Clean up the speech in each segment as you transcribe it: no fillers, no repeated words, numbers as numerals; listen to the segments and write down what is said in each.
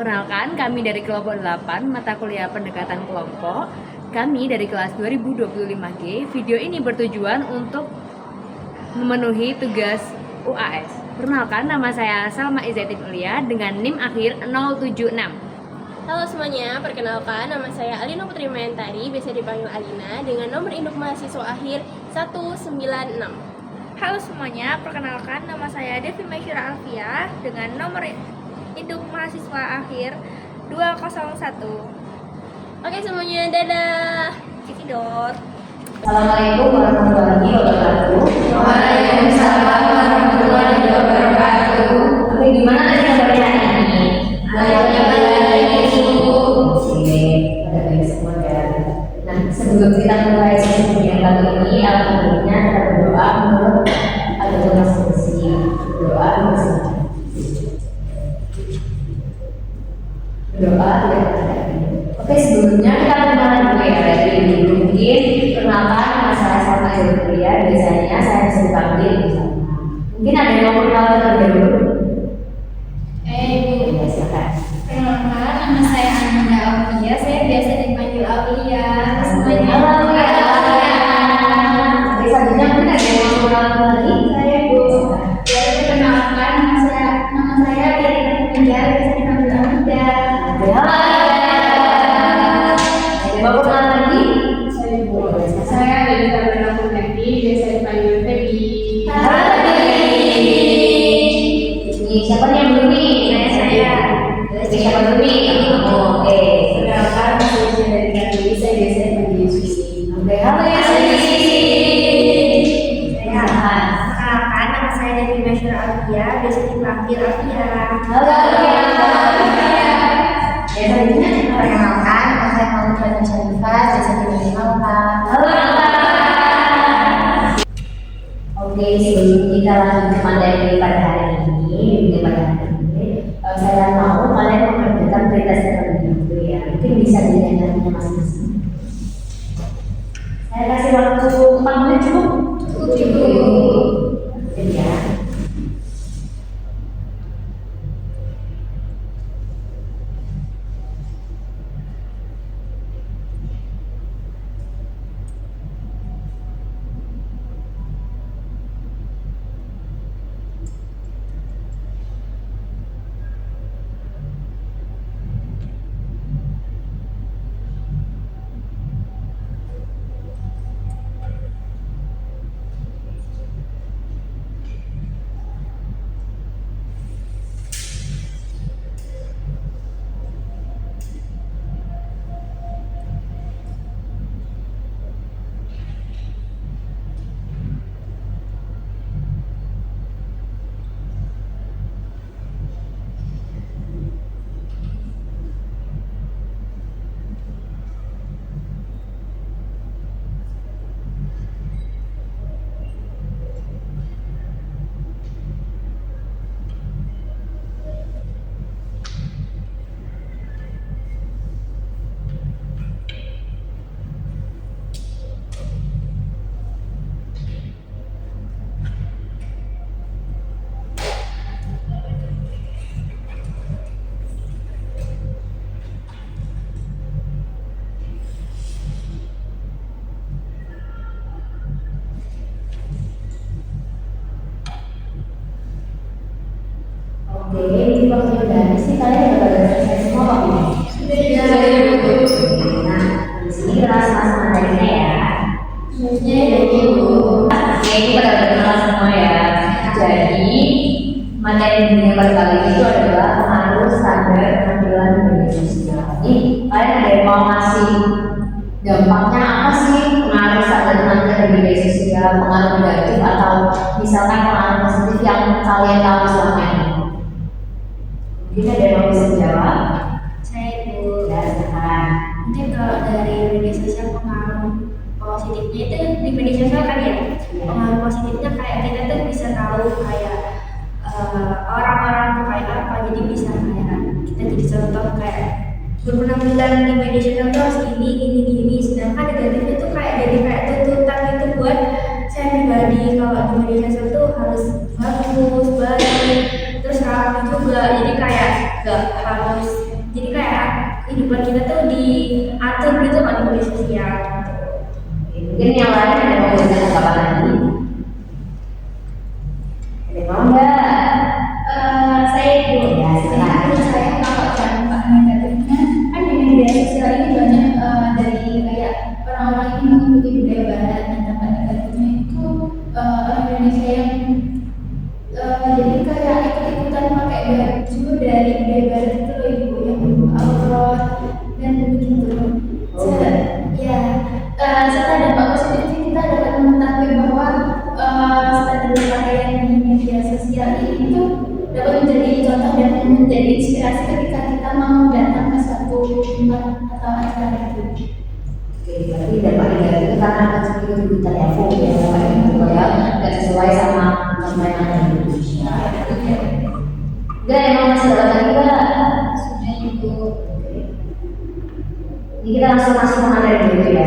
Perkenalkan, kami dari kelompok 8 mata kuliah pendekatan kelompok. Kami dari kelas 2025G. Video ini bertujuan untuk memenuhi tugas UAS. Perkenalkan, nama saya Salma Izzatin Ulia dengan NIM akhir 076. Halo semuanya, perkenalkan nama saya Alina Putri Mentari, biasa dipanggil Alina, dengan nomor induk mahasiswa akhir 196. Halo semuanya, perkenalkan nama saya Devi Masyura Alfia dengan nomor induk mahasiswa akhir 201. Oke semuanya, dadah. Cekidot. Assalamualaikum warahmatullahi wabarakatuh. Waalaikumsalam warahmatullahi wabarakatuh. Oke, gimana tadi kabarnya hari ini? Baik. Oke, pada baik semua ya. Nah, sebelum kita mulai sesi yang kali ini, alhamdulillah kita berdoa menurut agama masing-masing. Berdoa bersama. Berdoa ya. Oke, sebelumnya kita kenalan dulu ya. Dari dulu mungkin perkenalkan nama saya Salma Izzatin Ulia. Biasanya saya bisa dipanggil Salma. Mungkin ada yang mau perkenalan terlebih dahulu? Ya, silakan. Perkenalkan, nama saya Ananda Aulia. Saya biasa dipanggil Aulia. Semuanya. Halo ya. Oke, selanjutnya mungkin ada yang mau perkenalan lagi? Saya Bu. Perkenalkan, nama saya Rina Pinjar. Biasa dipanggil Amida. Oke, halo. Ada yang mau perkenalan lagi? Saya Bu. Saya dari Sabrina Purnati, biasa dipanggil Tebi. Halo, ini siapa nih yang belum nih? Saya. Oke, siapa dulu nih? Oke. Perkenalkan, saya dari Kandui, saya biasa dipanggil Susi. Oke, halo ya. Perkenalkan, nama saya Devi Masyura Alfia. Biasa dipanggil Alfia. Halo ya. Ya, selanjutnya perkenalkan, nama saya Maulida Syarifah. Biasa dipanggil Malka. Halo. Oke, sebelum kita lanjut ke materi pada hari ini, saya mau kalian mengerjakan berita terlebih dahulu ya. Mungkin bisa dilihat masing-masing. Saya kasih waktu 4 menit cukup? Cukup. Ya. Oke, ini waktunya udah habis nih, kalian udah pada selesai semua apa belum? Sudah. Nah, di sini kita sama-sama materinya ya. Oke, ini pada udah kenal semua ya. Jadi, materi dunia pada kali ini itu adalah pengaruh standar penampilan di media sosial. Nih, kalian ada yang mau ngasih dampaknya apa sih pengaruh standar penampilan di media sosial, pengaruh negatif atau misalkan pengaruh positif yang kalian tahu selama ini? Mungkin ada yang bisa menjawab? Saya Bu. Ya, silakan. Mungkin kalau dari media sosial pengaruh positifnya itu di media sosial kan ya, pengaruh positifnya kayak kita tuh bisa tahu kayak orang-orang tuh kayak apa, jadi bisa kayak kita jadi contoh kayak berpenampilan di media sosial tuh harus gini, sedangkan negatifnya tuh kayak jadi kayak tuntutan itu buat saya pribadi kalau di media sosial tuh harus bagus, baik, terus rapi juga, jadi kayak gak harus berpakaian di media sosial ini tuh dapat menjadi contoh dan menjadi inspirasi ketika kita mau datang ke suatu tempat atau acara itu. Oke, berarti dampak negatif itu karena itu kita telepon ya, gitu ya, nggak sesuai sama apa yang ada di Indonesia. Enggak, emang masih ada lagi nggak? Sudah itu. Jadi kita langsung masuk ke materi dulu ya.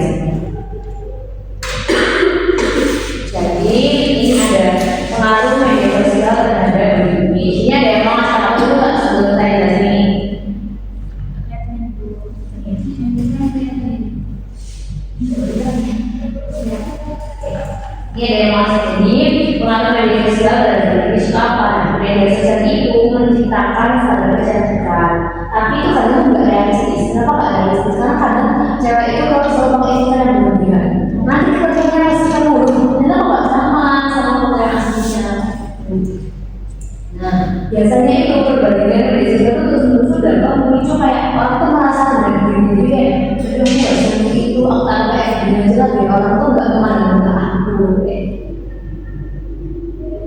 Jadi ini ada pengaruh media sosial terhadap ekonomi. Ini ada yang mau ngasih tahu dulu nggak sebelum saya jelasin ini? Ini ada yang masuk ini pengaruh media sosial terhadap ekonomi itu apa? Media sosial itu menciptakan standar kecantikan, tapi itu kadang nggak realistis. Kenapa nggak realistis? Karena kadang cewek itu kalau selalu pakai Instagram berlebihan, nanti kerjanya realistis mulu, ternyata nggak sama foto yang aslinya. Nah, biasanya itu perbandingan media sosial itu terus dapat memicu kayak orang tuh merasa dari diri kayak udah nggak seperti itu, aku tak kayak gini aja lah, biar orang tuh nggak memandang aku.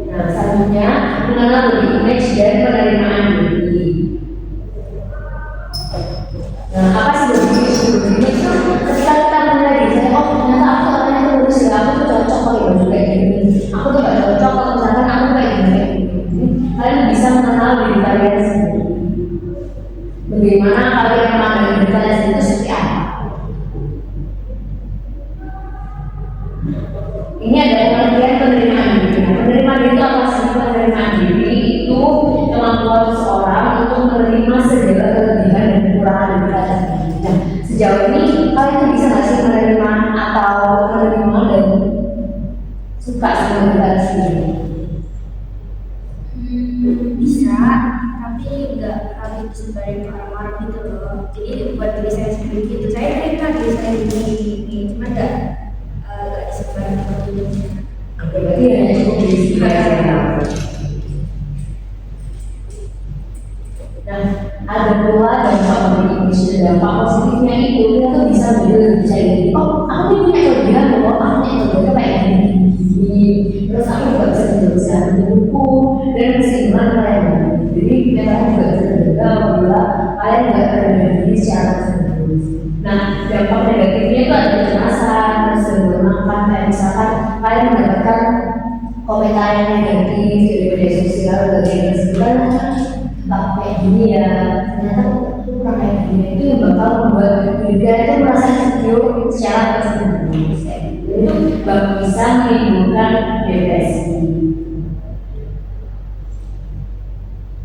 Nah, selanjutnya mengenal body image dan penerimaan diri. Nah, apa sih body image? Body image itu ketika kita menilai diri saya, oh ternyata aku orangnya tuh lurus ya, aku tuh cocok pakai baju kayak gini, aku tuh gak cocok kalau misalkan aku kayak gini. Kalian bisa mengenal diri kalian sendiri. Bagaimana kalian memandang diri kalian sendiri seperti apa? Ini ada pengertian penerimaan diri. Penerimaan diri itu apa sih? Penerimaan diri itu kemampuan seseorang untuk menerima segala kelebihan dan kekurangan diri kalian sendiri. Nah, sejauh ini kalian tuh bisa nggak sih menerima atau menerima dan suka sama diri kalian sendiri? Bisa, tapi nggak harus disebarin ke orang-orang gitu loh. Jadi buat diri saya sendiri gitu. Saya terima diri saya ini, cuma nggak disebarin ke dunia. Oke, berarti hanya cukup diri sendiri ya. Nah, ada pula dampak body image. Dampak positifnya itu kita tuh bisa menjadi lebih percaya diri. Oh, aku nih punya kelebihan loh, aku punya kelebihan kayak gini. Terus aku juga bisa buku dan kesimpulan kalian. Jadi kalian juga bisa terjaga apabila kalian nggak terjaga diri secara terus. Nah, dampak negatifnya itu ada kecemasan, terus kayak misalkan kalian mendapatkan komentar yang negatif dari media sosial dari kesimpulan tak kayak gini ya, ternyata aku kurang kayak gini, itu yang bakal membuat diri itu merasa insecure secara terus. Itu bisa menimbulkan depresi.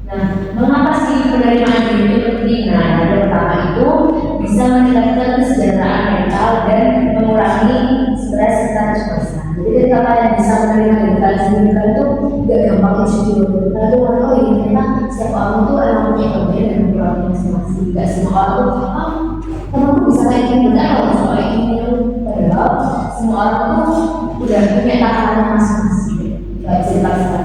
Nah, mengapa sih penerimaan diri itu penting? Nah, yang pertama itu bisa meningkatkan kesejahteraan mental dan mengurangi stres serta kecemasan. Jadi ketika kalian bisa menerima diri kalian sendiri, kalian itu gak gampang insecure. Kalian tuh merasa, oh ini ternyata setiap orang tuh emang punya kelebihan dan kekurangan masing-masing. Gak semua orang tuh, temanku bisa kayak gini, benar kalau bisa kayak gini. Padahal semua orang tuh udah punya takarannya masing-masing. Gak bisa dipaksakan.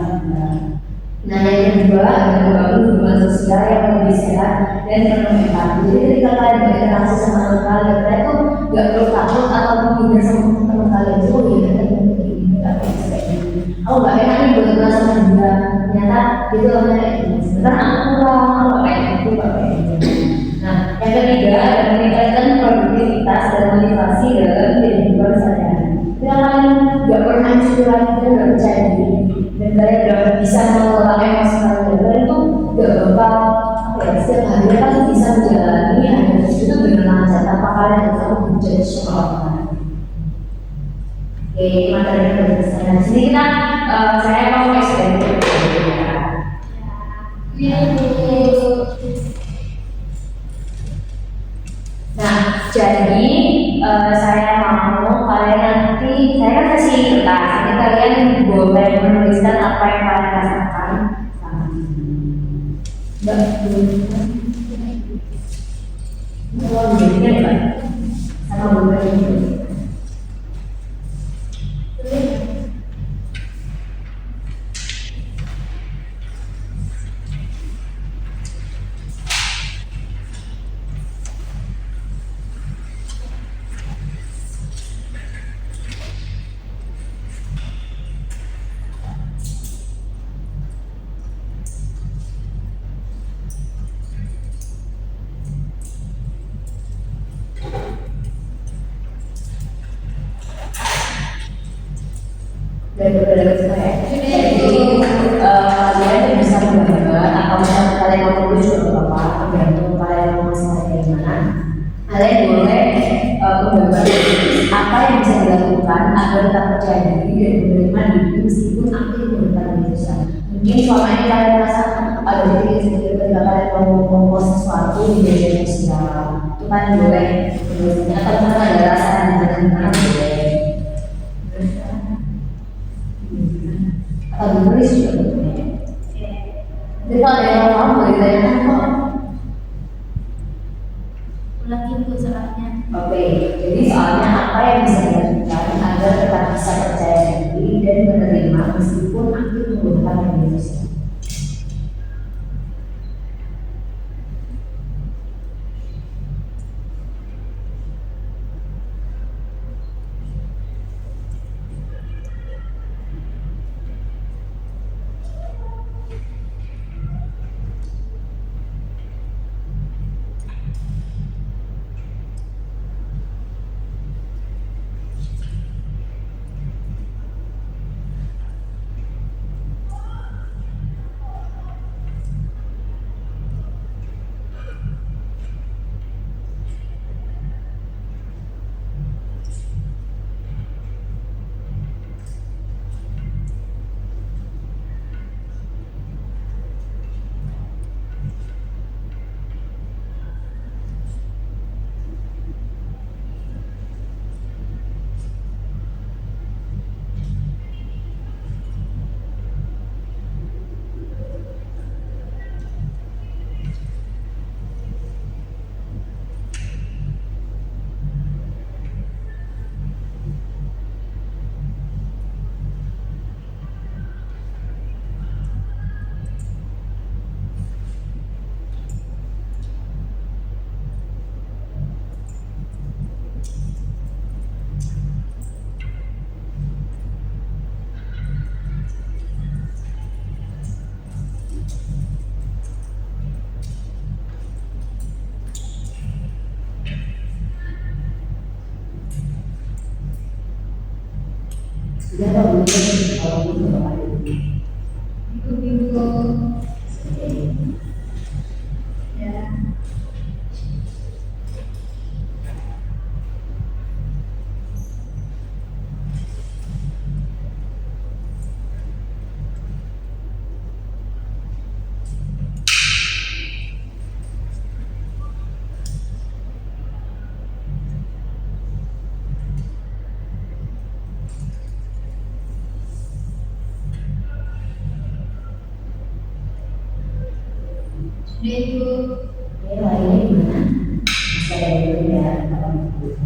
Nah, yang kedua adalah membangun hubungan sosial yang lebih sehat dan penuh empati. Jadi ketika kalian berinteraksi sama teman kalian, kalian tuh gak perlu takut atau menghindar sama teman kalian. Oh iya, kalian begini, gak bisa kayak gini. Oh gak enak nih buat kenal sama dia. Ternyata itu namanya kayak gini. Sebenarnya aku kurang, gak kayak gitu, gak kayak gitu. Nah, yang ketiga adalah meningkatkan produktivitas dan motivasi dalam kehidupan sehari-hari. Ketika kalian gak pernah insecure lagi, kalian gak percaya diri, dan kalian udah bisa mengelola emosi kalian itu gak bakal apa ya, setiap hari kalian bisa menjalani hari itu dengan lancar tanpa kalian harus menjadi seorang. Oke, materinya udah selesai. Nah, sini kita saya mau eksperimen ya. Nah, jadi saya mau kalian nanti, saya kan kasih kertas, nanti kalian boleh menuliskan apa yang kalian rasakan. Mbak, mau jadinya ya, sama boleh ini. Udah dapat semua ya. Jadi kalian tuh bisa menggambar atau misalnya kalian mau tulis juga nggak apa-apa, tergantung kalian mau masalah dari mana. Kalian boleh menggambar apa yang bisa dilakukan agar tetap percaya diri dan menerima diri meskipun aku yang memberikan keputusan. Mungkin selama ini kalian merasa ada diri sendiri ketika kalian mau mempost sesuatu di media sosial, itu kan boleh tulisnya atau misalnya ada rasa di mana boleh. Atau ditulis juga boleh. Jadi kalau ada yang mau boleh ditanyakan kok. Ulangin Bu soalnya. Oke, jadi soalnya apa yang bisa dilakukan agar tetap bisa percaya diri dan menerima meskipun aktif menggunakan media sosial. Sudah tahu belum kalau itu berapa kali? Ibu-ibu. Ya. Sudah Ibu. Oke, lainnya gimana? Bisa dari dulu ya, apa dulu?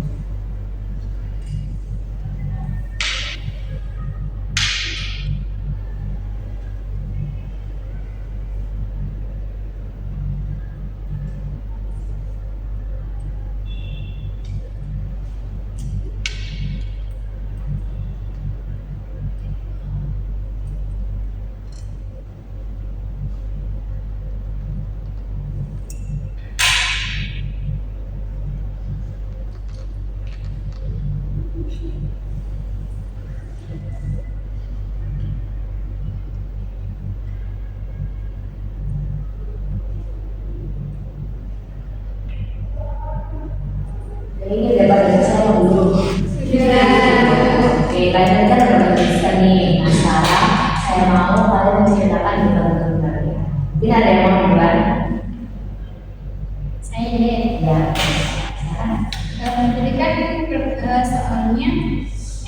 Ini udah pada selesai belum? Sudah. Oke, kalian kan udah menuliskan nih. Nah, sekarang saya mau kalian menceritakan di benar ya. Ini ada yang mau mulai? Saya deh. Ya. Tadi kan soalnya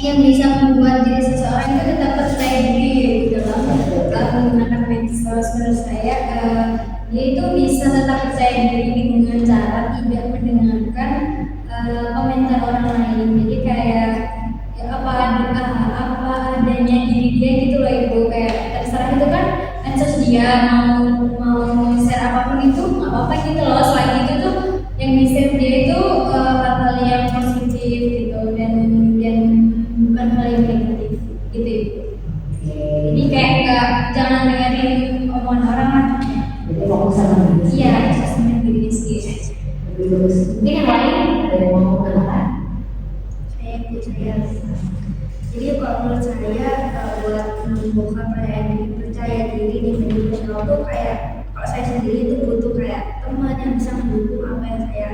yang bisa membuat diri seseorang itu tetap percaya diri dalam menggunakan medsos. Menurut saya dia itu bisa tetap percaya diri dengan cara tidak mendengarkan komentar orang lain. Jadi kayak ya apa adanya diri dia gitu loh Ibu, kayak terserah itu kan medsos dia mau share apapun itu nggak apa-apa gitu loh. Selain itu tuh yang di-share dia itu hal-hal yang positif gitu dan bukan hal yang negatif gitu Ibu. Jadi kayak jangan dengerin omongan orang lah. Jadi fokus sama diri. Iya, sama diri sendiri. Lebih bagus. Mungkin yang lain ada yang mau mengenalkan? Saya Bu, saya. Jadi kalau menurut saya buat kayak percaya diri di media sosial tuh kayak kalau saya sendiri itu butuh kayak teman yang bisa mendukung apa yang saya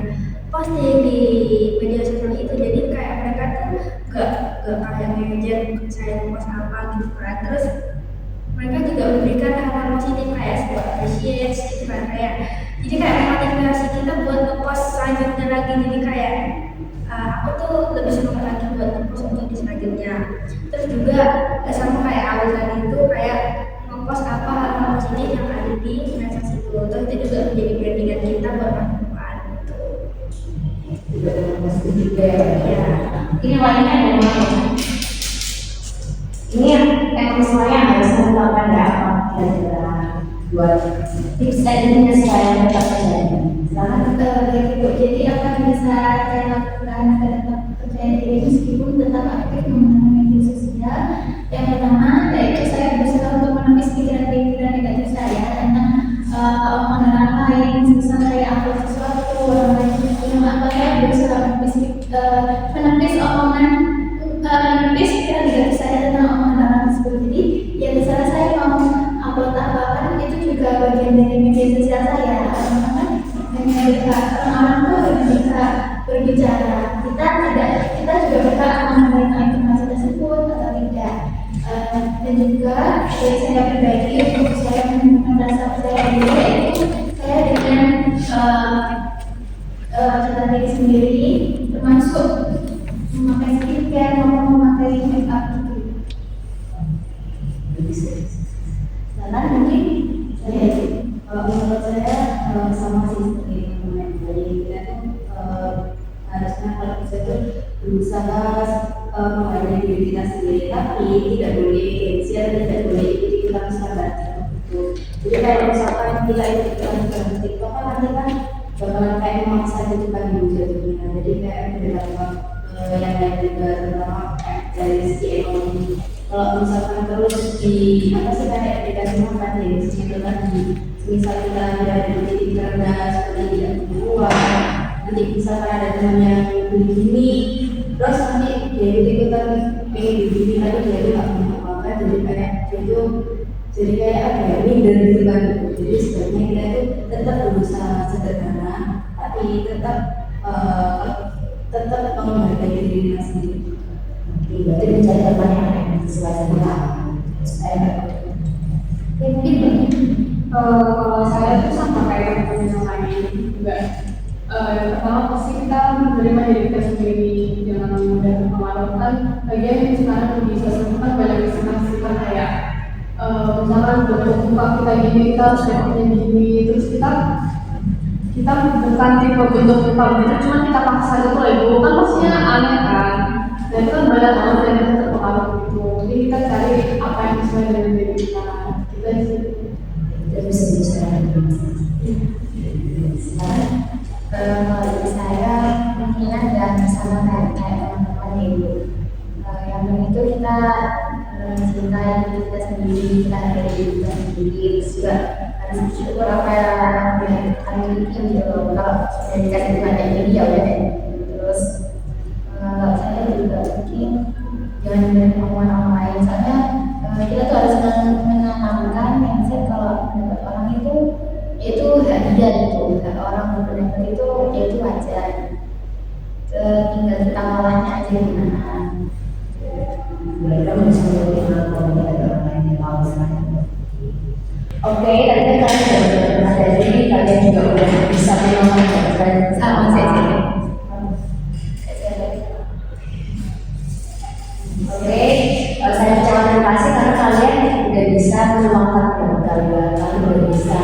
posting di media sosial itu. Jadi kayak mereka tuh gak kayak ngejek saya post apa gitu kan. Terus mereka juga memberikan hal-hal positif kayak sebuah appreciate gitu kan, kayak jadi kayak memotivasi kita buat ngepost selanjutnya lagi. Jadi kayak aku tuh lebih semangat lagi buat ngepost untuk di selanjutnya. Terus juga sama kayak awal tadi itu kayak ngepost apa hal-hal positif yang ada di medsos itu. Terus itu juga menjadi brandingan kita buat masa depan gitu. Juga dengan positif juga ya. Ya. Ini lainnya ada mana? Ini yang emang semuanya harus mengungkapkan ya, kira-kira buat tips dan triknya supaya tetap terjadi. Sangat kayak gitu. Jadi apa yang bisa saya lakukan agar tetap percaya diri meskipun tetap aktif menggunakan media sosial? Yang pertama, yaitu saya berusaha untuk menepis pikiran-pikiran negatif saya tentang omongan orang lain. Misal saya upload sesuatu, orang lain bilang apa, saya berusaha menepis omongan, menepis pikiran negatif saya tentang omongan orang tersebut. Jadi ya misalnya saya mau upload apa kan itu juga bagian dari media sosial saya. Orang-orang tuh bisa berbicara, kita juga berhak menerima informasi tersebut atau tidak. Dan juga saya pribadi untuk saya menemukan rasa percaya diri itu saya dengan cinta diri sendiri, termasuk memakai skincare maupun memakai make up gitu. Karena mungkin Saya kalau menurut saya sama sih seperti yang tadi kita tuh harusnya kalau bisa tuh berusaha menghargai diri kita sendiri, tapi tidak boleh gengsi dan tidak boleh ikut-ikutan sahabat gitu. Jadi kalau misalkan kita ikut-ikutan dalam TikTok kan nanti kan bakalan kayak memaksa gitu kan dulu jatuhnya. Jadi kayak berdampak yang lain juga, terutama dari segi ekonomi. Kalau misalkan terus di apa sih kayak aplikasi makan ya, itu tadi misal kita ada di titik terendah seperti tidak punya uang, nanti misalkan ada teman yang beli gini, terus nanti dia ikutan pengen beli lagi dia itu nggak punya uang kan, jadi kayak itu jadi kayak apa ya, minder gitu kan. Jadi sebenarnya kita itu tetap berusaha sederhana, tapi tetap menghargai diri kita sendiri. berarti mencari teman yang sesuai sama saya. Ya mungkin kalau saya tuh sama kayak teman yang lain juga. Yang pertama pasti kita menerima diri kita sendiri, jangan mudah terpengaruhkan. Lagian sekarang di sosial kan banyak istilah kayak misalkan bentuk muka kita gini, kita harus bentuknya gini, terus kita bukan tipe bentuk muka gitu, cuma kita paksa gitu lah, itu kan pastinya aneh kan. Dan itu kan banyak banget yang kita terpengaruh gitu. Jadi kita cari apa yang sesuai dengan diri kita. Kita sih. Kita bisa bicara sekarang. Kalau dari saya mungkin ada sama kayak teman-teman ibu. Yang itu kita mencintai diri kita sendiri, kita hargai diri kita sendiri, terus juga harus bersyukur apa yang kami miliki gitu. Kalau sudah dikasih Tuhan yang ini ya udah deh. Terus kalau saya juga mungkin jangan dengerin omongan orang lain, soalnya kita tuh harus menanamkan mindset kalau mendapat orang itu hadiah gitu, hak orang berpendapat itu wajar. Tinggal kita ngolahnya aja gimana. mereka bisa melihat kalau ada orang lain yang tahu saya. Oke, tadi kan kalian sudah pernah dari kalian juga udah bisa menonton sama saya. Oke, saya ucapkan terima kasih karena kalian udah bisa meluangkan pendapat kalian udah bisa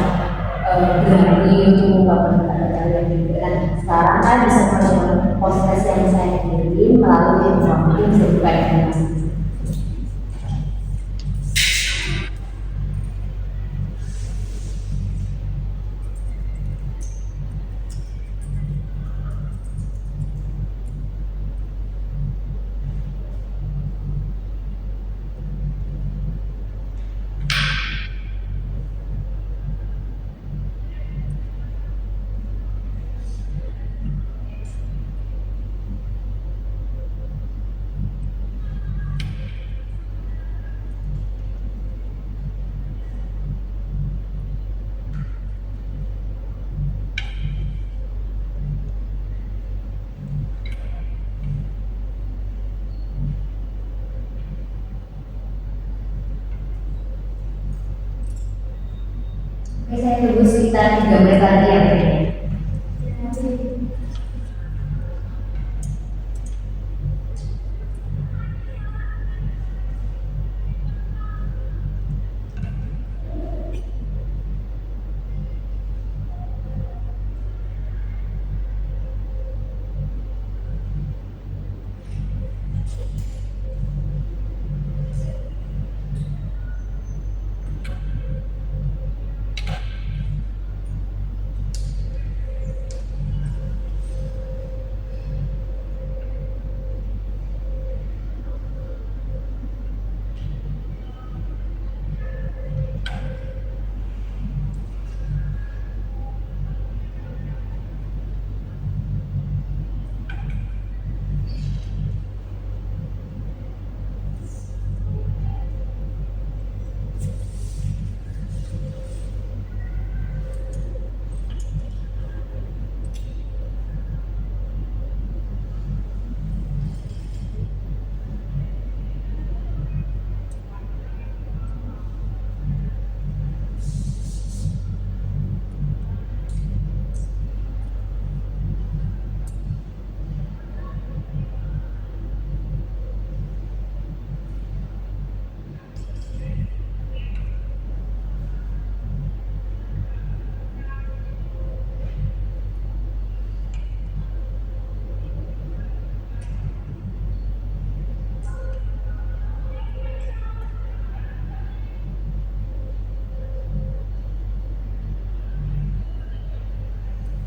berani untuk mengungkapkan pendapat kalian juga. Dan sekarang kan bisa menonton podcast yang saya kirim melalui informasi yang bisa dibagikan. Oke, saya tunggu sekitar 3 menit lagi ya.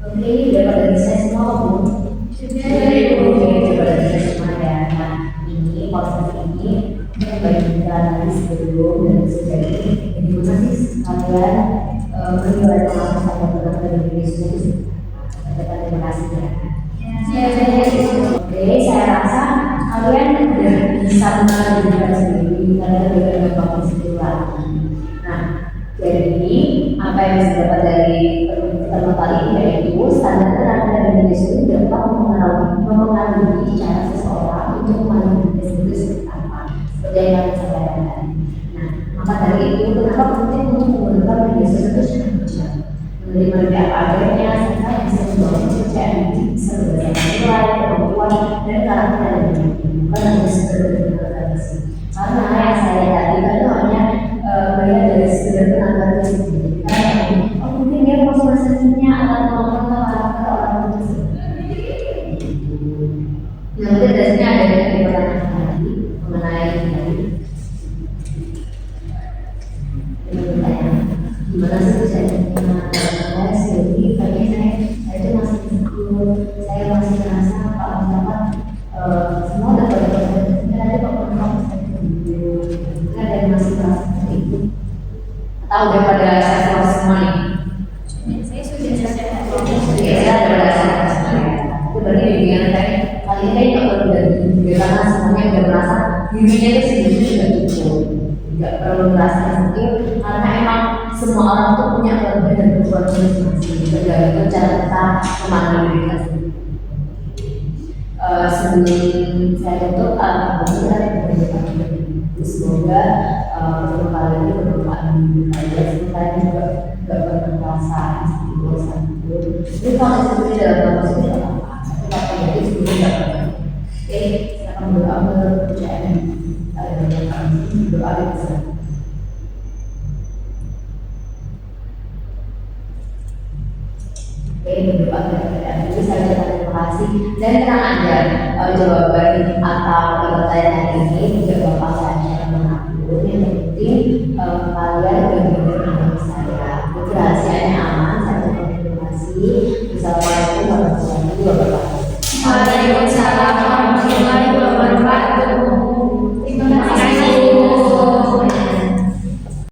Oke, udah pada bisa semua Bu? Oke, udah pada bisa semua ya. Nah, ini proses ini bagikan tadi sebelum dan sesudah ini. Jadi masih kalian menilai pengalaman saya benar dari Yesus. Terima kasih ya. Oke, saya rasa kalian udah bisa mengenal diri kalian sendiri. Kalian udah gampang berpikir lagi. Nah, jadi apa yang bisa dapat dari pertemuan kali ini yaitu standar penerapan dari Yesus itu dapat mempengaruhi cara seseorang untuk memandang diri sendiri seperti apa, seperti yang kalian sampaikan tadi. Nah, maka dari itu kenapa penting untuk menggunakan media sosial itu sangat bijak, menerima diri apa adanya, serta bisa membangun kepercayaan diri, bisa berdasarkan nilai, kemampuan, dan karakter yang dimiliki, bukan hanya sekedar dari tradisi. Karena yang saya lihat tadi kan itu hanya melihat dari sekedar penampilan sendiri. Oh mungkin dia posisinya atau karakter orang tersebut. Nah mungkin dasarnya ada yang pertanyaan tadi mengenai tadi. Gimana sih bisa saya sendiri? Bagi saya itu masih takut. Saya masih merasa kalau dapat semua dapat ada pemerintah dan masih merasa seperti itu. Atau daripada saya keluar semua nih. Saya sudah selesai. Oke, saya daripada saya keluar semua. Itu berarti bimbingan tadi kali ini nggak perlu dari karena semuanya udah merasa dirinya itu sendiri sudah cukup. Tidak perlu merasa insecure karena emang semua orang tuh punya kelebihan dan kekurangan masing-masing. Tergantung cara kita memandang diri kita sendiri. Sebelum saya tutup, alhamdulillah semoga pertemuan kali ini bermanfaat bagi kalian. Semoga kalian juga nggak pernah merasa bosan. Jadi kalau sendiri dalam proses itu apa? Tapi kalau negatif sendiri nggak pernah. Oke, silakan berdoa berpercayaan. Doa bisa. Oke, berdoa berpercayaan. Jadi saya ucapkan terima kasih dan tenang aja jawaban atau pertanyaan ini juga bapak